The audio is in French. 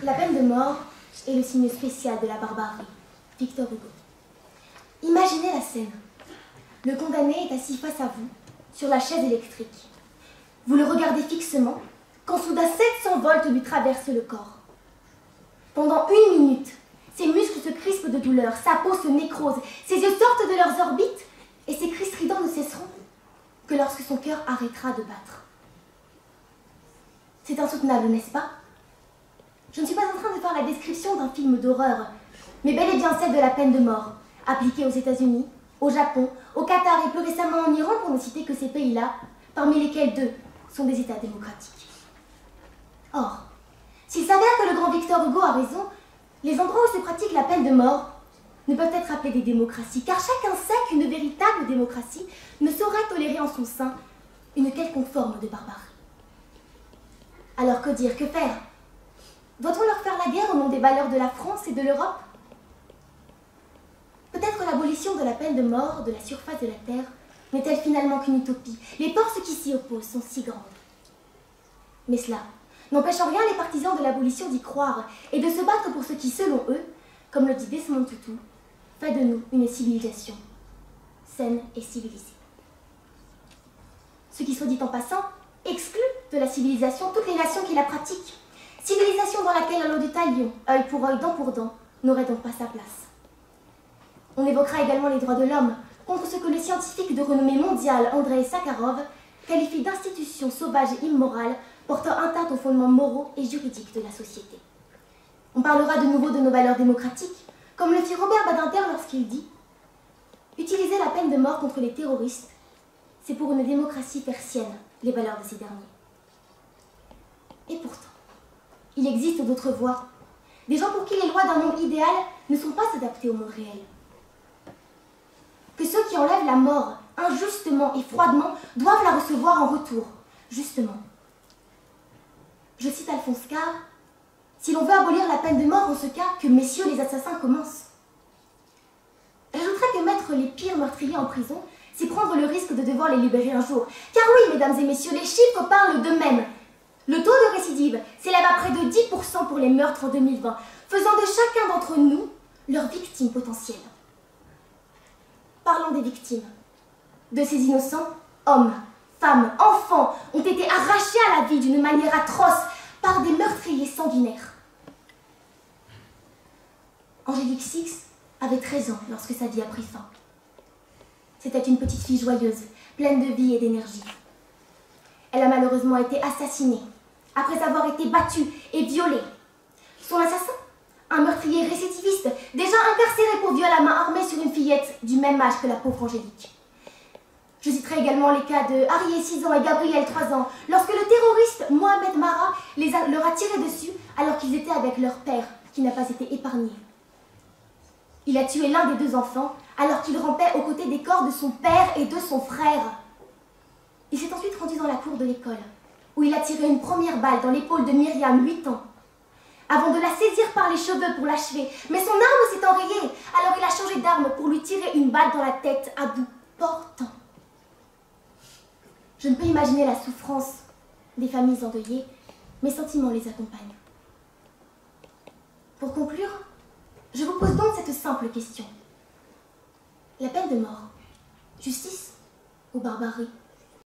La peine de mort est le signe spécial de la barbarie. Victor Hugo. Imaginez la scène. Le condamné est assis face à vous, sur la chaise électrique. Vous le regardez fixement, quand soudain 700 volts lui traversent le corps. Pendant 1 minute, ses muscles se crispent de douleur, sa peau se nécrose, ses yeux sortent de leurs orbites, et ses cris stridents ne cesseront que lorsque son cœur arrêtera de battre. C'est insoutenable, n'est-ce pas? Je ne suis pas en train de faire la description d'un film d'horreur, mais bel et bien celle de la peine de mort, appliquée aux États-Unis, au Japon, au Qatar et plus récemment en Iran, pour ne citer que ces pays-là, parmi lesquels 2 sont des États démocratiques. Or, s'il s'avère que le grand Victor Hugo a raison, les endroits où se pratique la peine de mort ne peuvent être appelés des démocraties, car chacun sait qu'une véritable démocratie ne saurait tolérer en son sein une quelconque forme de barbarie. Alors que dire, que faire? Doit-on leur faire la guerre au nom des valeurs de la France et de l'Europe? Peut-être l'abolition de la peine de mort de la surface de la Terre n'est-elle finalement qu'une utopie. Les forces qui s'y opposent sont si grandes. Mais cela n'empêche en rien les partisans de l'abolition d'y croire et de se battre pour ce qui, selon eux, comme le dit Desmond Tutu, fait de nous une civilisation saine et civilisée. Ce qui, soit dit en passant, exclut de la civilisation toutes les nations qui la pratiquent. Civilisation dans laquelle un lot du talion, œil pour œil, dent pour dent, n'aurait donc pas sa place. On évoquera également les droits de l'homme, contre ce que le scientifique de renommée mondiale Andrei Sakharov qualifie d'institution sauvage et immorale portant atteinte aux fondements moraux et juridiques de la société. On parlera de nouveau de nos valeurs démocratiques, comme le fit Robert Badinter lorsqu'il dit « Utiliser la peine de mort contre les terroristes, c'est pour une démocratie faire sienne les valeurs de ces derniers. » Et pourtant, il existe d'autres voies, des gens pour qui les lois d'un monde idéal ne sont pas adaptées au monde réel. Que ceux qui enlèvent la mort injustement et froidement doivent la recevoir en retour, justement. Je cite Alphonse Karr, « Si l'on veut abolir la peine de mort en ce cas, que messieurs les assassins commencent. » J'ajouterais que mettre les pires meurtriers en prison, c'est prendre le risque de devoir les libérer un jour. Car oui, mesdames et messieurs, les chiffres parlent d'eux-mêmes. Le taux de récidive s'élève à près de 10% pour les meurtres en 2020, faisant de chacun d'entre nous leur victime potentielle. Parlons des victimes. De ces innocents, hommes, femmes, enfants ont été arrachés à la vie d'une manière atroce par des meurtriers sanguinaires. Angélique Six avait 13 ans lorsque sa vie a pris fin. C'était une petite fille joyeuse, pleine de vie et d'énergie. Elle a malheureusement été assassinée, après avoir été battue et violée. Son assassin, un meurtrier récidiviste, déjà incarcéré pour viol à main armée sur une fillette du même âge que la pauvre Angélique. Je citerai également les cas de Harriet, 6 ans, et Gabriel, 3 ans, lorsque le terroriste Mohamed Mara leur a tiré dessus alors qu'ils étaient avec leur père, qui n'a pas été épargné. Il a tué l'un des 2 enfants alors qu'il rampait aux côtés des corps de son père et de son frère. Il s'est ensuite rendu dans la cour de l'école, où il a tiré une première balle dans l'épaule de Myriam, 8 ans, avant de la saisir par les cheveux pour l'achever. Mais son arme s'est enrayée, alors il a changé d'arme pour lui tirer une balle dans la tête à bout portant. Je ne peux imaginer la souffrance des familles endeuillées, mes sentiments les accompagnent. Pour conclure, je vous pose donc cette simple question. La peine de mort, justice ou barbarie ?